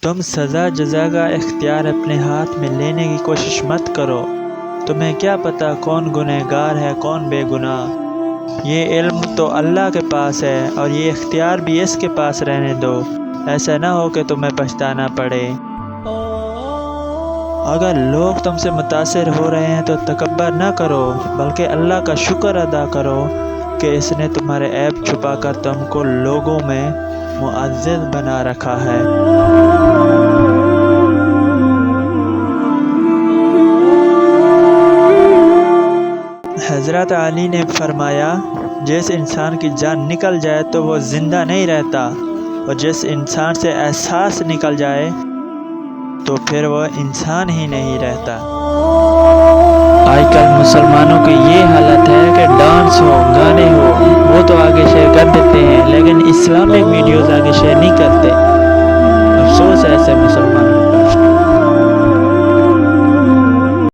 تم سزا جزا کا اختیار اپنے ہاتھ میں لینے کی کوشش مت کرو، تمہیں کیا پتہ کون گنہگار ہے کون بے گناہ۔ یہ علم تو اللہ کے پاس ہے اور یہ اختیار بھی اس کے پاس رہنے دو، ایسا نہ ہو کہ تمہیں پچھتانا پڑے۔ اگر لوگ تم سے متاثر ہو رہے ہیں تو تکبر نہ کرو، بلکہ اللہ کا شکر ادا کرو کہ اس نے تمہارے عیب چھپا کر تم کو لوگوں میں معزز بنا رکھا ہے۔ حضرت علی نے فرمایا، جس انسان کی جان نکل جائے تو وہ زندہ نہیں رہتا، اور جس انسان سے احساس نکل جائے تو پھر وہ انسان ہی نہیں رہتا۔ آج کل مسلمانوں کی یہ حالت ہے کہ ڈانس ہو، گانے ہو، وہ تو آگے شیئر کر دیتے ہیں لیکن اسلامک ویڈیوز آگے شیئر نہیں کرتے۔